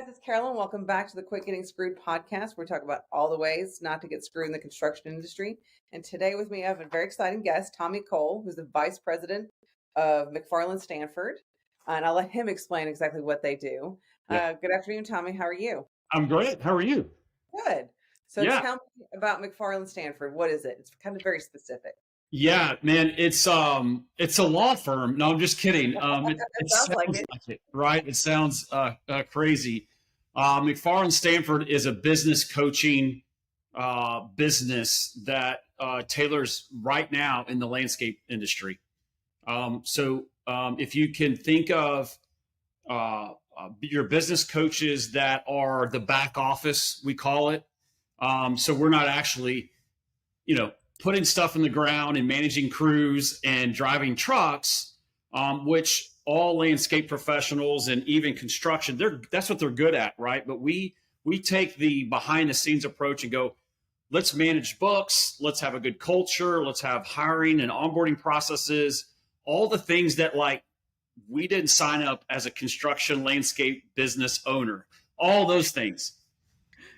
guys, it's Carolyn. Welcome back to the Quit Getting Screwed podcast. We're talking about all the ways not to get screwed in the construction industry. And today with me, I have a very exciting guest, Tommy Cole, who's the vice president of McFarland Stanford. And I'll let him explain exactly what they do. Yeah. Good afternoon, Tommy. How are you? I'm great. How are you? Good. So Yeah. tell me about McFarland Stanford. What is it? It's kind of very specific. Yeah, man, it's a law firm. No, I'm just kidding. It sounds like it, right? It sounds crazy. McFarland Stanford is a business coaching business that tailors right now in the landscape industry. If you can think of your business coaches that are the back office, we call it. So we're not actually, putting stuff in the ground and managing crews and driving trucks, which all landscape professionals and even construction, that's what they're good at, right? But we take the behind the scenes approach and go, let's manage books, let's have a good culture, let's have hiring and onboarding processes, all the things that we didn't sign up as a construction landscape business owner, all those things.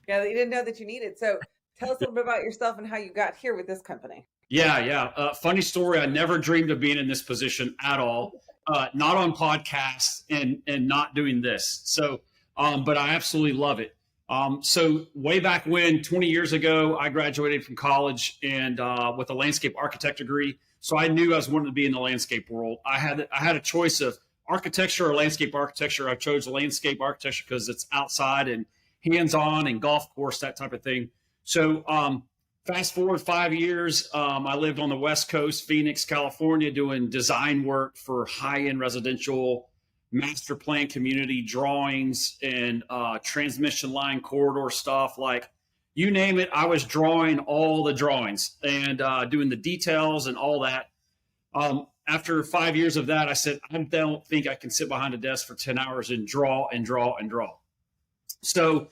Yeah, you didn't know that you needed. So tell us a little bit about yourself and how you got here with this company. Yeah. Funny story. I never dreamed of being in this position at all. Not on podcasts and not doing this. So, but I absolutely love it. So way back when, 20 years ago, I graduated from college and with a landscape architect degree. So I knew I was wanting to be in the landscape world. I had a choice of architecture or landscape architecture. I chose landscape architecture because it's outside and hands-on and golf course, that type of thing. So fast forward 5 years, I lived on the West Coast, Phoenix, California, doing design work for high-end residential, master plan community drawings and transmission line corridor stuff. Like you name it, I was drawing all the drawings and doing the details and all that. After 5 years of that, I said, I don't think I can sit behind a desk for 10 hours and draw and draw and draw. So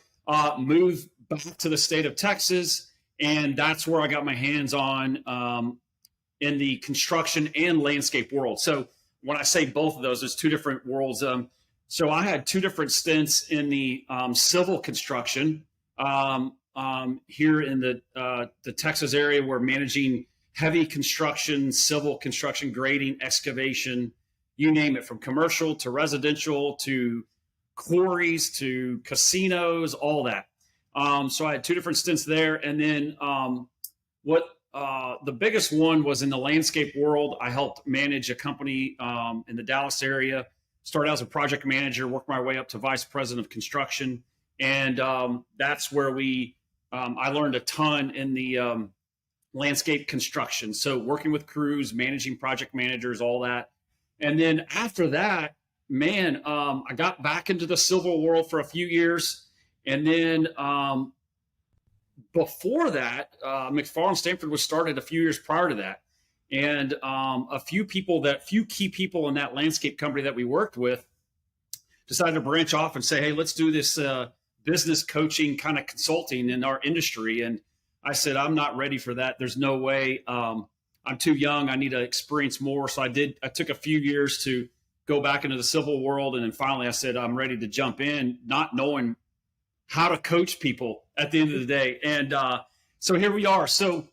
moved back to the state of Texas, and that's where I got my hands on in the construction and landscape world. So when I say both of those, there's two different worlds. So I had two different stints in the civil construction here in the Texas area. We're managing heavy construction, civil construction, grading, excavation, you name it, from commercial to residential to quarries to casinos, all that. So I had two different stints there. And then the biggest one was in the landscape world. I helped manage a company in the Dallas area, started out as a project manager, worked my way up to vice president of construction. And that's where I learned a ton in the landscape construction. So working with crews, managing project managers, all that. And then after that, man, I got back into the civil world for a few years. And then before that, McFarland Stanford was started a few years prior to that. And a few key people in that landscape company that we worked with decided to branch off and say, hey, let's do this business coaching kind of consulting in our industry. And I said, I'm not ready for that. There's no way. I'm too young. I need to experience more. So I took a few years to go back into the civil world. And then finally I said, I'm ready to jump in, not knowing how to coach people at the end of the day. And so here we are. So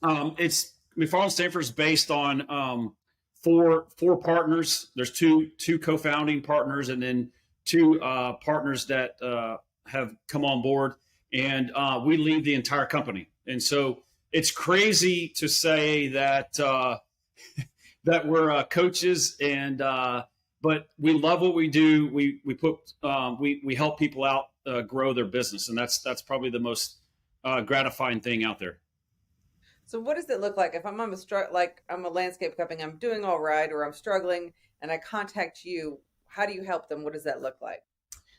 it's McFarland Stanford is based on four partners. There's two co-founding partners and then two partners that have come on board. And we lead the entire company. And so it's crazy to say that that we're coaches and but we love what we do. We help people out grow their business, and that's probably the most gratifying thing out there. So what does it look like if I'm a landscape company, I'm doing all right, or I'm struggling, and I contact you? How do you help them? What does that look like?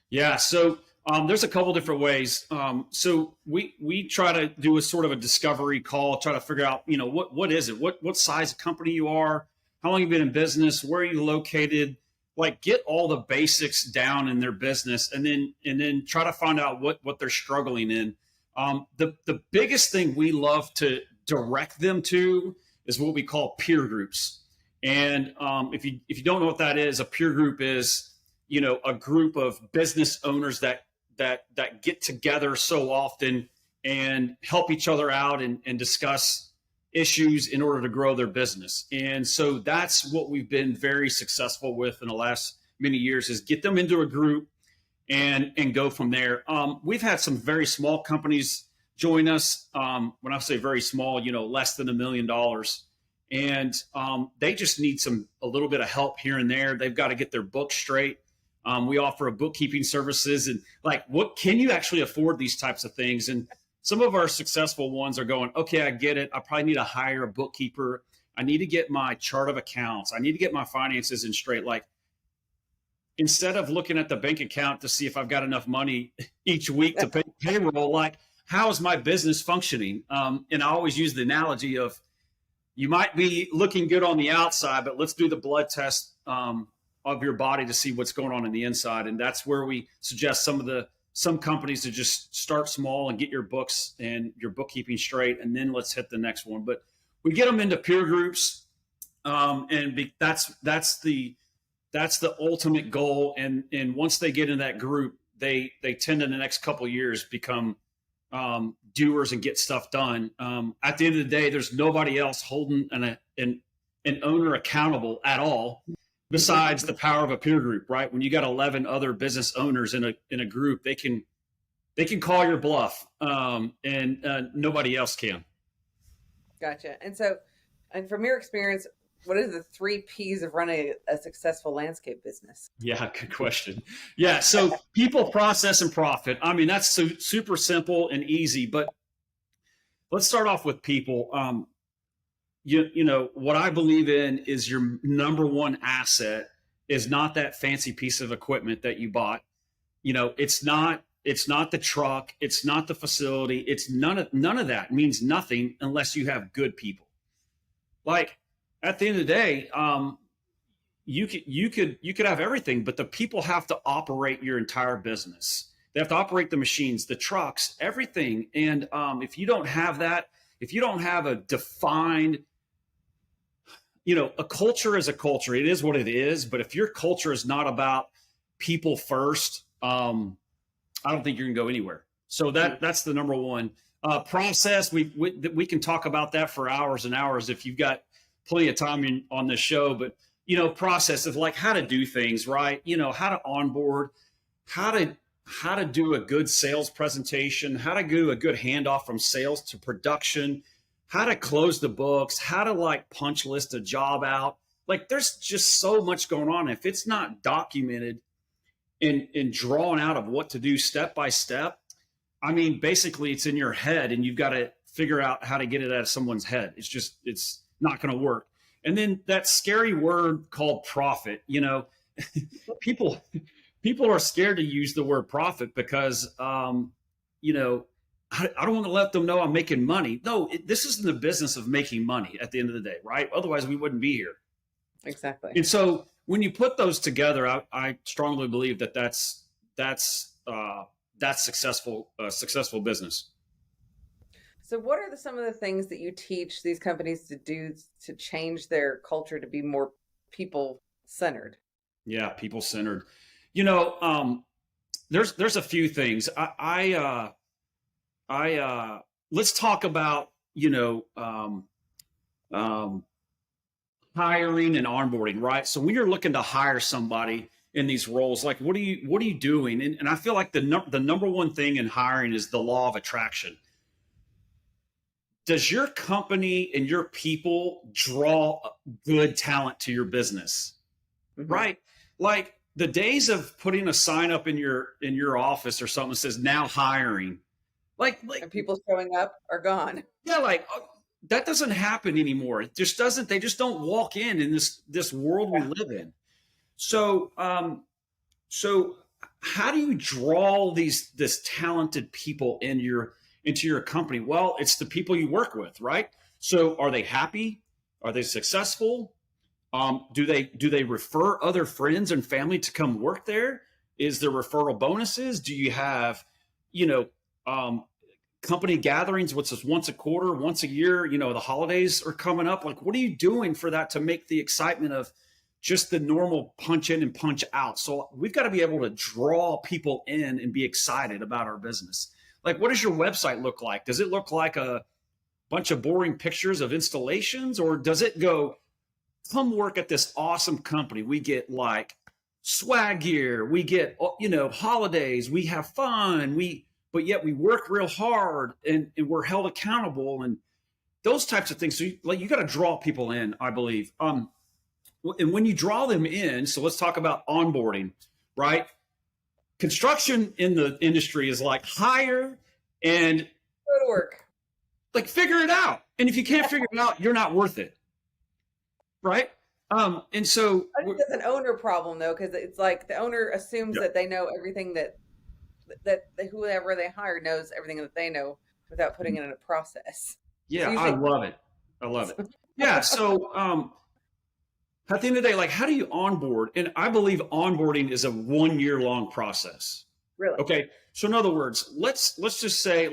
Yeah, so there's a couple different ways. So we try to do a sort of a discovery call, try to figure out, what is it? What size of company you are? How long you've been in business? Where are you located? Like get all the basics down in their business and then try to find out what they're struggling in. The biggest thing we love to direct them to is what we call peer groups. And if you don't know what that is, a peer group is, a group of business owners that that get together so often and help each other out and discuss issues in order to grow their business. And so that's what we've been very successful with in the last many years, is get them into a group and go from there. We've had some very small companies join us. When I say very small, less than $1 million. And they just need a little bit of help here and there. They've got to get their books straight. We offer a bookkeeping services, and what can you actually afford these types of things? And some of our successful ones are going, okay, I get it. I probably need to hire a bookkeeper. I need to get my chart of accounts. I need to get my finances in straight. Instead of looking at the bank account to see if I've got enough money each week to pay payroll, how is my business functioning? And I always use the analogy of, you might be looking good on the outside, but let's do the blood test of your body to see what's going on in the inside. And that's where we suggest some companies to just start small and get your books and your bookkeeping straight, and then let's hit the next one. But we get them into peer groups, and that's the ultimate goal. And once they get in that group, they tend in the next couple of years become doers and get stuff done. At the end of the day, there's nobody else holding an owner accountable at all, besides the power of a peer group, right? When you got 11 other business owners in a group, they can call your bluff, and nobody else can. Gotcha. And from your experience, what are the 3 P's of running a successful landscape business? Yeah, good question. Yeah, so people, process, and profit. I mean, that's super simple and easy, but let's start off with people. What I believe in is your number one asset is not that fancy piece of equipment that you bought. It's not the truck. It's not the facility. It's none of that means nothing unless you have good people. At the end of the day, you could have everything, but the people have to operate your entire business. They have to operate the machines, the trucks, everything. And if you don't have that, if you don't have a defined, a culture is a culture. It is what it is. But if your culture is not about people first, I don't think you're gonna go anywhere. So that's the number one. Process. We can talk about that for hours and hours if you've got plenty of time on this show. But process is how to do things right. How to onboard, how to do a good sales presentation, how to do a good handoff from sales to production, how to close the books, how to punch list a job out. There's just so much going on. If it's not documented and drawn out of what to do step by step, I mean, basically it's in your head and you've got to figure out how to get it out of someone's head. It's not going to work. And then that scary word called profit, people are scared to use the word profit because, I don't want to let them know I'm making money. No, this isn't the business of making money at the end of the day, right? Otherwise we wouldn't be here. Exactly. And so when you put those together, I strongly believe that's successful business. So what are some of the things that you teach these companies to do to change their culture to be more people-centered? Yeah, people-centered. There's a few things. Let's talk about, hiring and onboarding, right? So when you're looking to hire somebody in these roles, what are you doing? And I feel like the number one thing in hiring is the law of attraction. Does your company and your people draw good talent to your business? Mm-hmm. Right? The days of putting a sign up in your office or something that says now hiring, and people showing up are gone. Yeah, that doesn't happen anymore. It just doesn't. They just don't walk in this world we live in. So how do you draw this talented people into your company? Well, it's the people you work with, right? So are they happy? Are they successful? Do they refer other friends and family to come work there? Is there referral bonuses? Do you have, company gatherings? What's this, once a quarter, once a year? The holidays are coming up. What are you doing for that to make the excitement of just the normal punch in and punch out. So we've got to be able to draw people in and be excited about our business. Like, what does your website look like? Does it look like a bunch of boring pictures of installations, or does it go, come work at this awesome company? We get like swag gear, we get, holidays, we have fun, but yet we work real hard and we're held accountable and those types of things. So you got to draw people in, I believe. And when you draw them in, so let's talk about onboarding, right? Construction in the industry is like hire and go to work, like figure it out. And if you can't figure it out, you're not worth it, right? And so I think that's an owner problem though, because it's like the owner assumes that they know everything that whoever they hire knows everything that they know without putting it in a process. Yeah, I love it. Yeah. So at the end of the day, like, how do you onboard? And I believe onboarding is a 1 year long process. Really? Okay. So in other words, let's just say,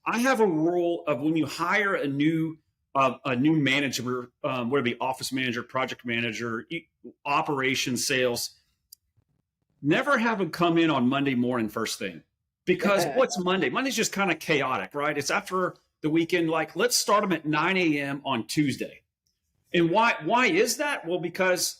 I have a rule of when you hire a new manager, whether it be office manager, project manager, operations, sales, never have them come in on Monday morning first thing. Because what's Monday? Monday's just kind of chaotic, right? It's after the weekend. Like, let's start them at 9 a.m. on Tuesday. And why is that? Well, because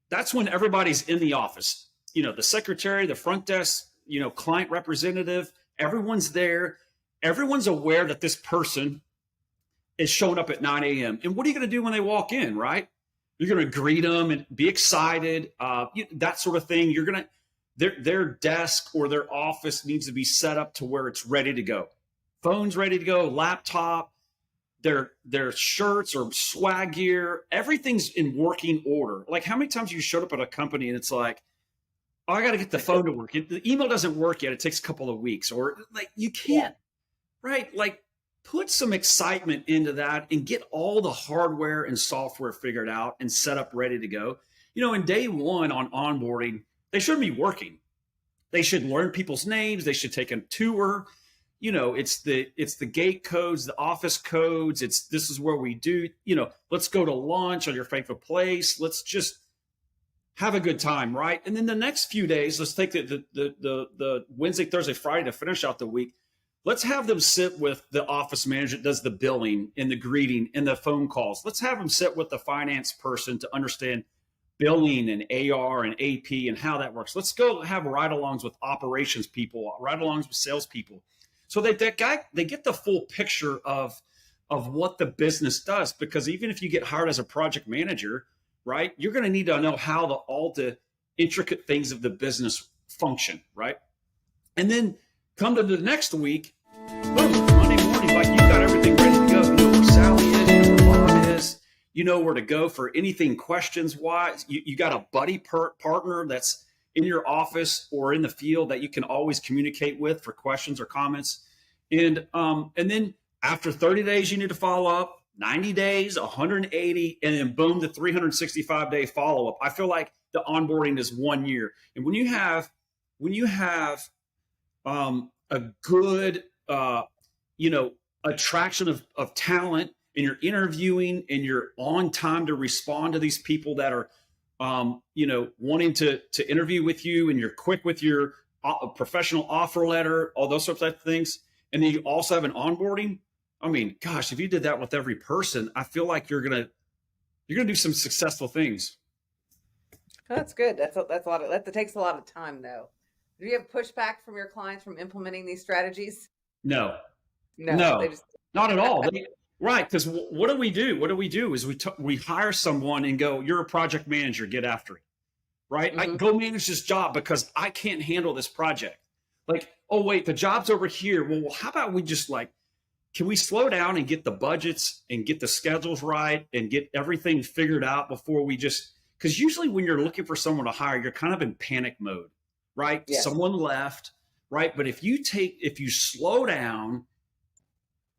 that's when everybody's in the office. The secretary, the front desk, client representative, everyone's there. Everyone's aware that this person is showing up at 9 a.m. And what are you going to do when they walk in, right? You're going to greet them and be excited, that sort of thing. You're going to, their desk or their office needs to be set up to where it's ready to go. Phone's ready to go, laptop, their shirts or swag gear, everything's in working order. Like, how many times you showed up at a company and it's like, oh, I got to get the phone to work. The email doesn't work yet. It takes a couple of weeks, or like, you can't, right? Like, put some excitement into that and get all the hardware and software figured out and set up, ready to go. In day one on onboarding, they shouldn't be working. They should learn people's names. They should take a tour. It's the gate codes, the office codes. This is where we do, let's go to lunch on your favorite place. Let's just have a good time, right? And then the next few days, let's take the Wednesday, Thursday, Friday to finish out the week. Let's have them sit with the office manager that does the billing and the greeting and the phone calls. Let's have them sit with the finance person to understand billing and AR and AP and how that works. Let's go have ride-alongs with operations people, ride-alongs with salespeople. So they get the full picture of what the business does, because even if you get hired as a project manager, right, you're going to need to know how all the intricate things of the business function, right? And then come to the next week, boom, Monday morning, like, you've got everything ready to go. You know where Sally is, you know where Bob is, you know where to go for anything questions-wise. You got a buddy partner that's in your office or in the field that you can always communicate with for questions or comments. And then after 30 days, you need to follow up, 90 days, 180, and then boom, the 365-day follow-up. I feel like the onboarding is 1 year. And when you have a good, attraction of talent, and you're interviewing and you're on time to respond to these people that are, wanting to interview with you, and you're quick with your professional offer letter, all those sorts of things. And then you also have an onboarding. I mean, gosh, if you did that with every person, I feel like you're going to do some successful things. That's good. That's a lot that takes a lot of time though. Do you have pushback from your clients from implementing these strategies? No, not at all. Right. Because what do we do? What do we do is we hire someone and go, you're a project manager, get after it. Right. I go manage this job because I can't handle this project. Like, oh, wait, the job's over here. Well, how about we just can we slow down and get the budgets and get the schedules right and get everything figured out before we because usually when you're looking for someone to hire, you're kind of in panic mode, right? Yes. Someone left, right? But if you slow down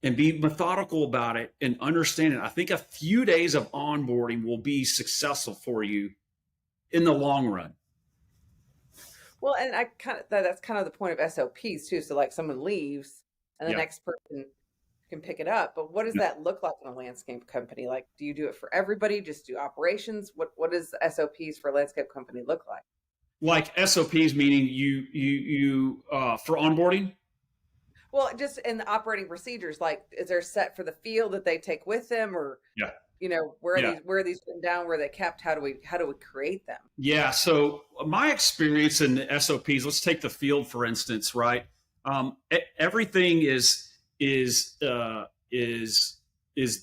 and be methodical about it and understand it, I think a few days of onboarding will be successful for you in the long run. Well, and that's kind of the point of SOPs too. So like someone leaves and the next person can pick it up. But what does that look like in a landscape company? Like, do you do it for everybody? Just do operations? What does SOPs for a landscape company look like? Like SOPs, meaning you for onboarding. Well, just in the operating procedures, like, is there set for the field that they take with them, or Yeah. where are these written down? Where are they kept? How do we create them? Yeah. So my experience in the SOPs, let's take the field for instance, right? Everything is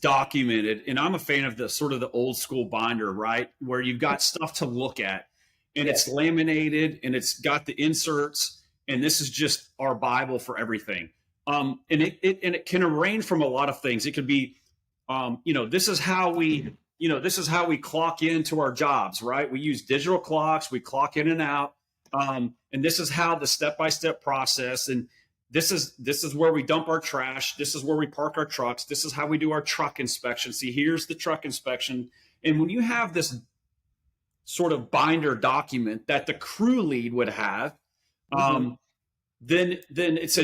documented, and I'm a fan of the sort of the old school binder, right, where you've got stuff to look at, and it's laminated, and it's got the inserts, and this is just our Bible for everything. And it can range from a lot of things. It could be, this is how we clock into our jobs, right? We use digital clocks, we clock in and out, and this is how the step-by-step process, and this is where we dump our trash. This is where we park our trucks. This is how we do our truck inspection. See, here's the truck inspection. And when you have this sort of binder document that the crew lead would have, then it's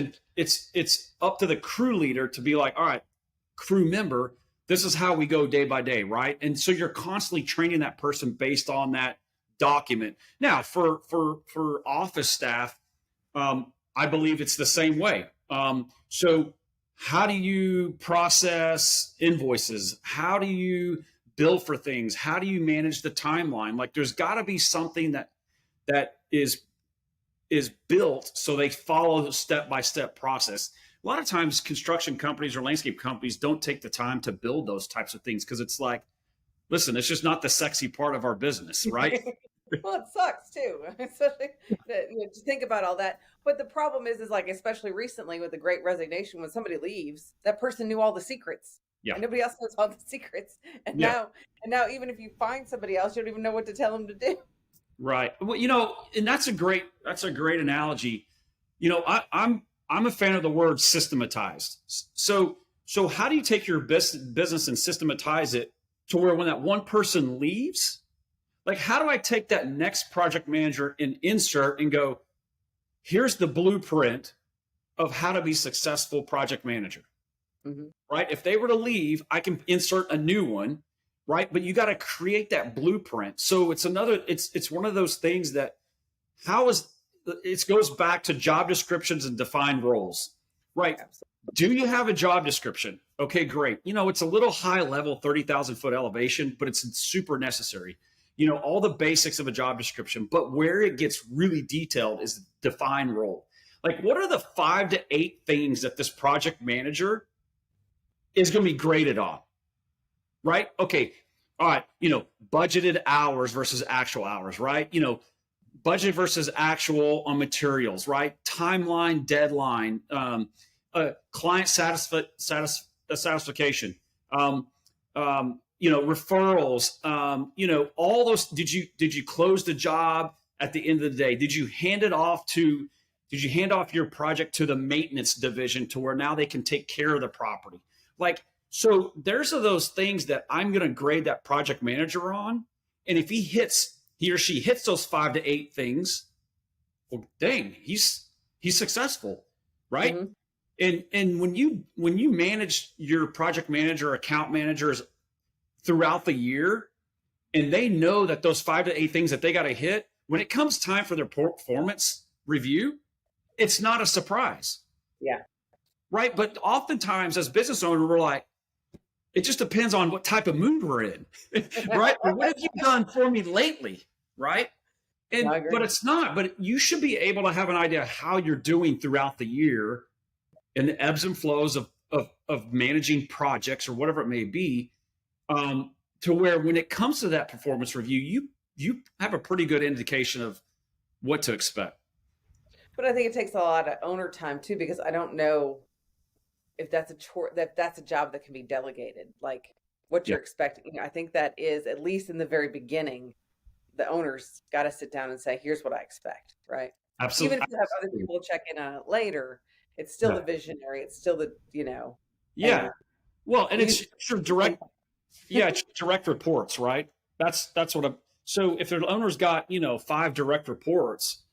up to the crew leader to be like, all right, crew member, this is how we go day by day, right? And so you're constantly training that person based on that document. Now, for office staff, I believe it's the same way. So how do you process invoices? How do you bill for things? How do you manage the timeline? Like, there's got to be something that is built so they follow the step-by-step process. A lot of times construction companies or landscape companies don't take the time to build those types of things because it's like, listen, it's just not the sexy part of our business, right? Well, it sucks too, especially to think about all that. But the problem is like, especially recently with the Great Resignation, when somebody leaves, that person knew all the secrets. Yeah. And nobody else knows all the secrets. And now even if you find somebody else, you don't even know what to tell them to do. Right. Well, and that's a great analogy. I'm a fan of the word systematized. So how do you take your business and systematize it to where when that one person leaves, like, how do I take that next project manager and insert and go, here's the blueprint of how to be successful project manager, right? If they were to leave, I can insert a new one, right? But you got to create that blueprint. So it's one of those things that it goes back to job descriptions and defined roles, right? Absolutely. Do you have a job description? Okay, great. It's a little high level, 30,000 foot elevation, but it's super necessary. All the basics of a job description, but where it gets really detailed is the defined role. Like, what are the 5 to 8 things that this project manager is going to be graded on? Right? Okay. All right. Budgeted hours versus actual hours, right? Budget versus actual on materials, right? Timeline, deadline, client satisfaction, referrals, all those. Did you close the job at the end of the day? Did you hand off your project to the maintenance division to where now they can take care of the property? Like, so there's those things that I'm going to grade that project manager on. And if he or she hits those 5 to 8 things, well, dang, he's successful. Right. And when you manage your project manager, account managers throughout the year, and they know that those 5 to 8 things that they got to hit, when it comes time for their performance review, it's not a surprise. Yeah. Right. But oftentimes as business owners, we're like, it just depends on what type of mood we're in. Right. Or what have you done for me lately? Right. But it's not. But you should be able to have an idea how you're doing throughout the year and the ebbs and flows of managing projects or whatever it may be, to where when it comes to that performance review, you have a pretty good indication of what to expect. But I think it takes a lot of owner time too, because I don't know if that's a job that can be delegated, like what you're expecting. I think that is, at least in the very beginning, the owner's got to sit down and say, here's what I expect, right? Absolutely. Even if you have other people check in later, it's still the visionary. It's still the, Yeah. Well, and it's your direct, it's direct reports, right? That's what so if the owner's got, 5 direct reports,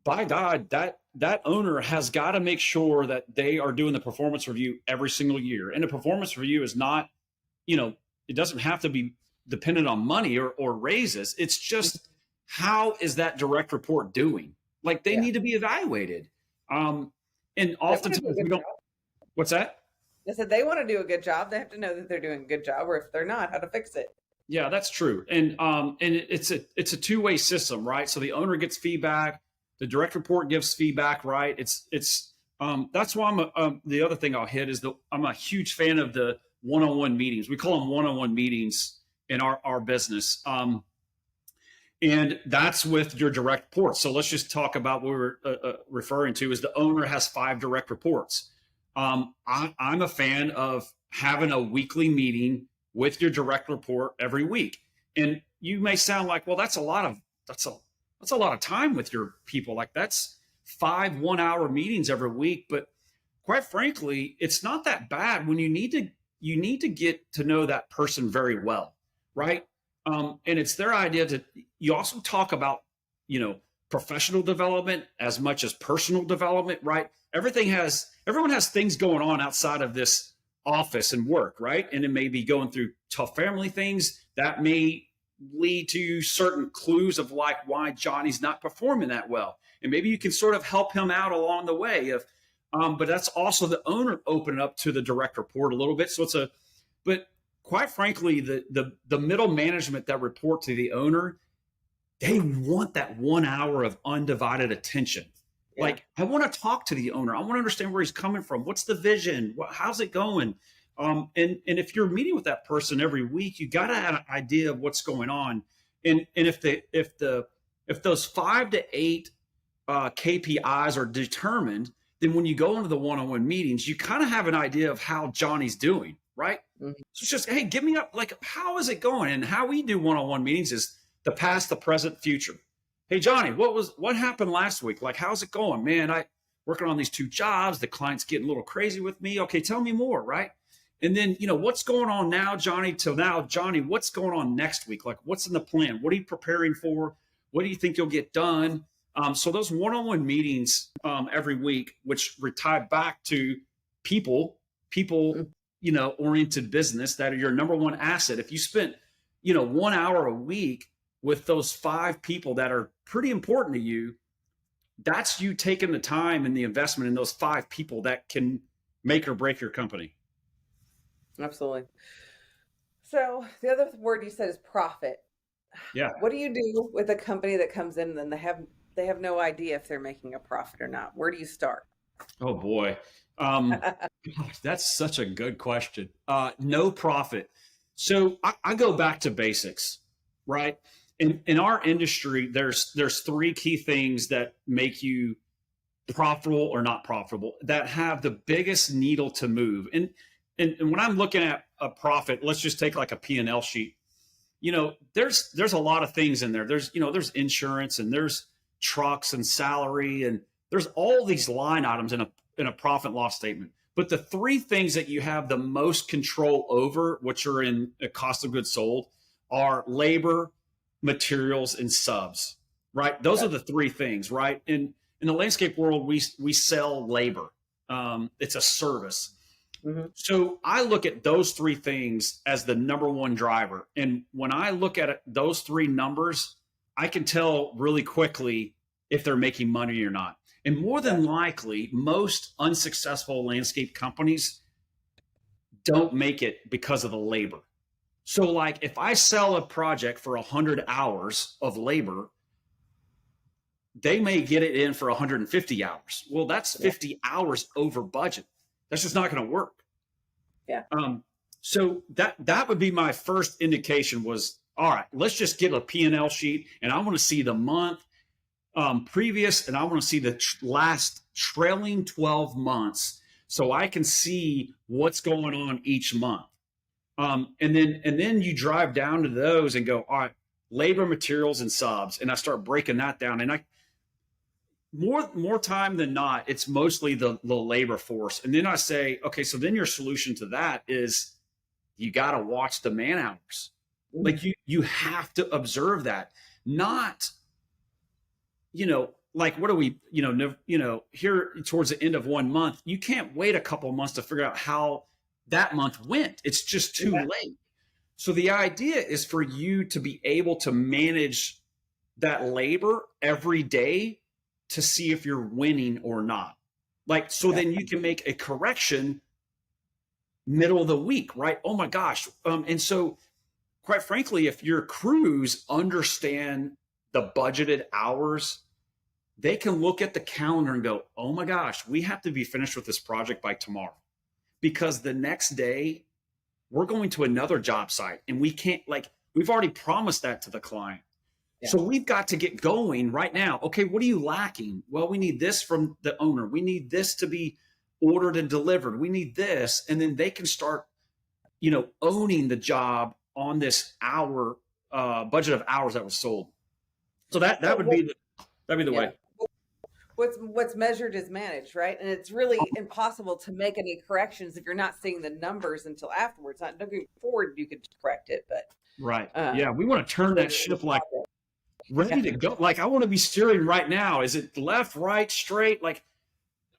by God, that owner has got to make sure that they are doing the performance review every single year. And the performance review is not, it doesn't have to be dependent on money or raises. It's just, how is that direct report doing? Like, they need to be evaluated. And oftentimes we don't. What's that? I said they want to do a good job. They have to know that they're doing a good job, or if they're not, how to fix it. Yeah, that's true. And it's a two-way system, right? So the owner gets feedback, the direct report gives feedback, right? It's that's why the other thing I'll hit is I'm a huge fan of the one-on-one meetings. We call them one-on-one meetings in our business. And that's with your direct reports. So let's just talk about what we're referring to is the owner has 5 direct reports. I'm a fan of having a weekly meeting with your direct report every week. And you may sound like, well, that's a lot of time with your people. Like, that's 5 1-hour meetings every week. But quite frankly, it's not that bad when you need to get to know that person very well, right? And it's their idea to. You also talk about, professional development as much as personal development, right? Everyone has things going on outside of this office and work, right? And it may be going through tough family things that may lead to certain clues of like why Johnny's not performing that well. And maybe you can sort of help him out along the way but that's also the owner opening up to the direct report a little bit. So but quite frankly, the middle management that report to the owner, they want that 1 hour of undivided attention. Yeah. Like, I want to talk to the owner. I want to understand where he's coming from. What's the vision? How's it going? And if you're meeting with that person every week, you got to have an idea of what's going on. And if those 5 to 8 KPIs are determined, then when you go into the one-on-one meetings, you kind of have an idea of how Johnny's doing, right? Mm-hmm. So it's just, hey, give me up, like, how is it going? And how we do one-on-one meetings is the past, the present, future. Hey, Johnny, what happened last week? Like, how's it going? Man, I working on these 2 jobs. The client's getting a little crazy with me. Okay, tell me more, right? And then, what's going on now, Johnny, till now? Johnny, what's going on next week? Like, what's in the plan? What are you preparing for? What do you think you'll get done? So those one-on-one meetings every week, which tie back to people, oriented business, that are your number one asset. If you spent, 1 hour a week with those 5 people that are pretty important to you, that's you taking the time and the investment in those 5 people that can make or break your company. Absolutely. So the other word you said is profit. Yeah. What do you do with a company that comes in and they have no idea if they're making a profit or not? Where do you start? Oh boy. That's such a good question. No profit. So I go back to basics, right? In our industry, there's 3 key things that make you profitable or not profitable, that have the biggest needle to move. And when I'm looking at a profit, let's just take like a P&L sheet. There's a lot of things in there. There's insurance, and there's trucks and salary, and there's all these line items in a profit loss statement. But the 3 things that you have the most control over, which are in a cost of goods sold, are labor, materials, and subs, right? Those are the 3 things, right? In the landscape world, we sell labor. It's a service. Mm-hmm. So I look at those 3 things as the number one driver. And when I look at those 3 numbers, I can tell really quickly if they're making money or not. And more than likely, most unsuccessful landscape companies don't make it because of the labor. So like, if I sell a project for 100 hours of labor, they may get it in for 150 hours. Well, that's 50 hours over budget. That's just not going to work. Yeah. So that would be my first indication was, all right, let's just get a P&L sheet, and I want to see the month previous, and I want to see the last trailing 12 months so I can see what's going on each month. And then you drive down to those and go, all right, labor, materials, and subs. And I start breaking that down. And more time than not, it's mostly the labor force. And then I say, okay, so then your solution to that is you got to watch the man hours. Like you have to observe that, not, like, what do we, here towards the end of 1 month, you can't wait a couple of months to figure out how that month went. It's just too late. So the idea is for you to be able to manage that labor every day to see if you're winning or not. Like, so then you can make a correction middle of the week, right? Oh my gosh. And so quite frankly, if your crews understand the budgeted hours, they can look at the calendar and go, oh my gosh, we have to be finished with this project by tomorrow, because the next day we're going to another job site and we can't, like, we've already promised that to the client. Yeah. So we've got to get going right now. Okay, what are you lacking? Well, we need this from the owner. We need this to be ordered and delivered. We need this. And then they can start, owning the job on this hour budget of hours that was sold. So that'd be the way. What's measured is managed, right? And it's really impossible to make any corrections if you're not seeing the numbers until afterwards. Not looking forward, you could correct it, but right. We want to turn that ship like ready to go. Like, I want to be steering right now. Is it left, right, straight? Like,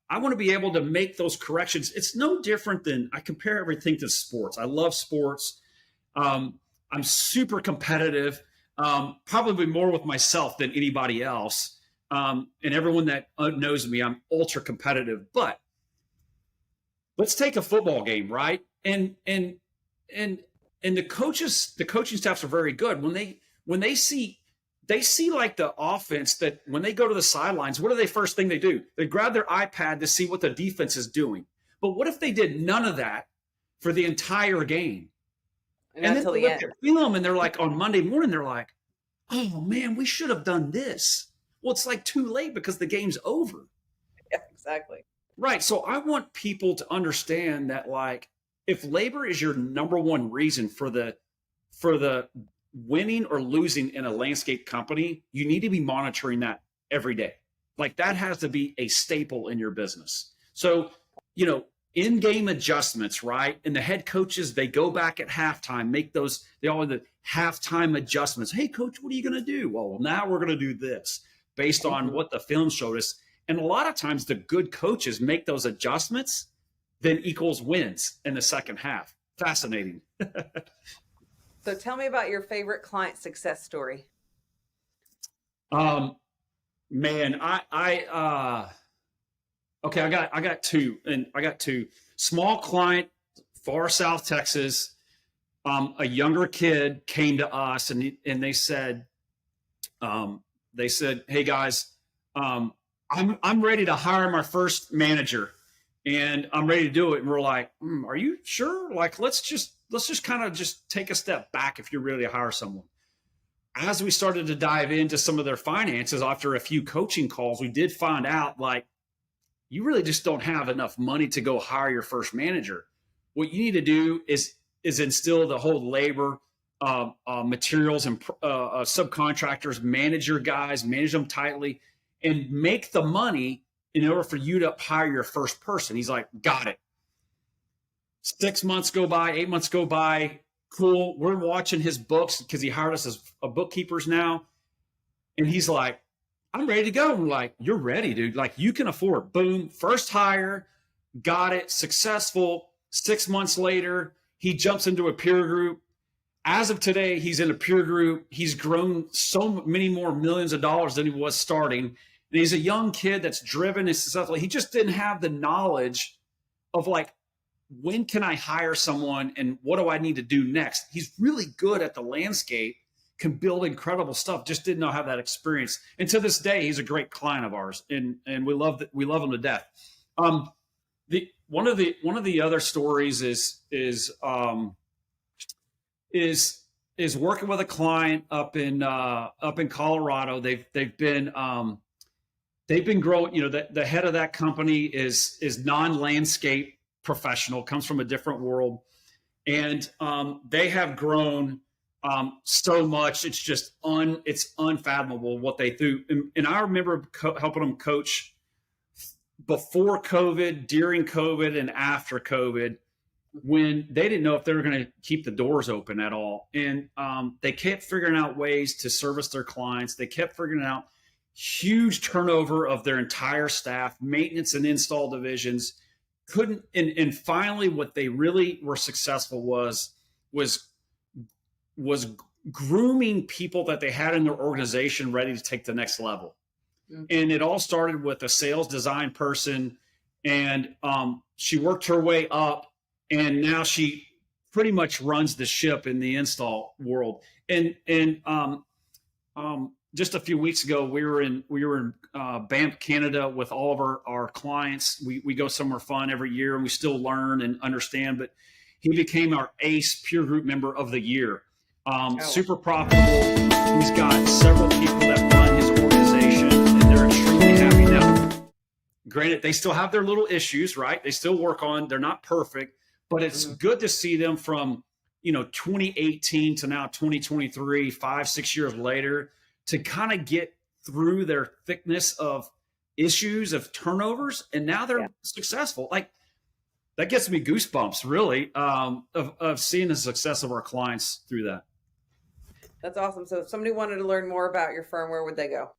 I want to be able to make those corrections. It's no different than, I compare everything to sports. I love sports. I'm super competitive, probably more with myself than anybody else. And everyone that knows me, I'm ultra competitive. But let's take a football game, right? And the coaching staffs are very good. When they see like the offense, that when they go to the sidelines, what are the first thing they do? They grab their iPad to see what the defense is doing. But what if they did none of that for the entire game? And then they look at film and they're like, on Monday morning, they're like, oh man, we should have done this. Well, it's like too late because the game's over. Yeah, exactly. Right. So I want people to understand that, like, if labor is your number one reason for the winning or losing in a landscape company, you need to be monitoring that every day. Like, that has to be a staple in your business. So, in-game adjustments, right? And the head coaches, they go back at halftime, make those, they all the halftime adjustments. Hey, coach, what are you going to do? Well, now we're going to do this based on what the film showed us. And a lot of times the good coaches make those adjustments, then equals wins in the second half. Fascinating. So tell me about your favorite client success story. Man, okay, I got two. Small client, far South Texas. A younger kid came to us and they said, hey guys, I'm ready to hire my first manager and I'm ready to do it. And we're like, are you sure? Like, let's just kind of just take a step back if you're ready to hire someone. As we started to dive into some of their finances after a few coaching calls, we did find out, like, you really just don't have enough money to go hire your first manager. What you need to do is instill the whole labor, materials and subcontractors, manage your guys, manage them tightly, and make the money in order for you to hire your first person. He's like, got it. 6 months go by, 8 months go by. Cool. We're watching his books because he hired us as bookkeepers now. And he's like, I'm ready to go. I'm like, you're ready, dude. Like, you can afford. Boom. First hire. Got it. Successful. 6 months later, he jumps into a peer group. As of today, he's in a peer group. He's grown so many more millions of dollars than he was starting. And he's a young kid that's driven and successful. He just didn't have the knowledge of, like, when can I hire someone and what do I need to do next? He's really good at the landscape, can build incredible stuff, just didn't know how that experience. And to this day, he's a great client of ours, and we love him to death. One of the other stories is working with a client up in Colorado. They've been growing. The head of that company is non-landscape professional, comes from a different world, and they have grown so much. It's just it's unfathomable what they do. And I remember helping them coach before COVID, during COVID, and after COVID, when they didn't know if they were going to keep the doors open at all. And they kept figuring out ways to service their clients. They kept figuring out, huge turnover of their entire staff, maintenance and install divisions. Couldn't and finally what they really were successful was grooming people that they had in their organization ready to take the next level. Mm-hmm. And it all started with a sales design person, and she worked her way up, and now she pretty much runs the ship in the install world. And just a few weeks ago, we were in Banff, Canada, with all of our clients. We go somewhere fun every year, and we still learn and understand. But he became our ACE Peer Group Member of the Year. Super profitable. He's got several people that run his organization, and they're extremely happy now. Granted, they still have their little issues, right? They still work on. They're not perfect, but it's good to see them from 2018 to now 2023, 5-6 years later, to kind of get through their thickness of issues, of turnovers, and now they're successful. Like, that gets me goosebumps, really, of seeing the success of our clients through that. That's awesome. So if somebody wanted to learn more about your firm, where would they go?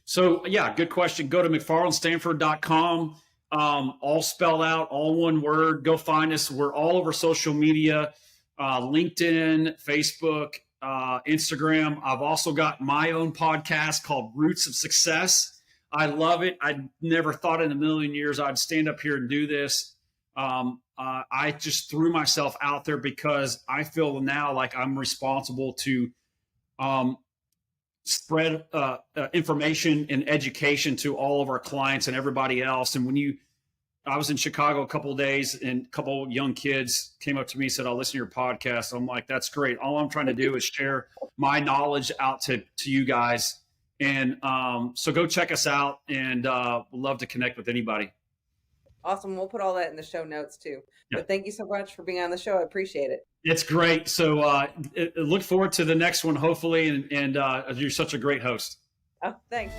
So, yeah, good question. Go to McFarlandStanford.com, all spelled out, all one word. Go find us. We're all over social media, LinkedIn, Facebook, Instagram. I've also got my own podcast called Roots of Success. I love it. I never thought in a million years I'd stand up here and do this. I just threw myself out there because I feel now like I'm responsible to spread information and education to all of our clients and everybody else. And I was in Chicago a couple of days, and a couple of young kids came up to me and said, "I'll listen to your podcast." I'm like, "That's great. All I'm trying to do is share my knowledge out to you guys." And so go check us out, and we'd love to connect with anybody. Awesome. We'll put all that in the show notes too. Yeah. But thank you so much for being on the show. I appreciate it. It's great. So look forward to the next one, hopefully. And you're such a great host. Oh, thanks.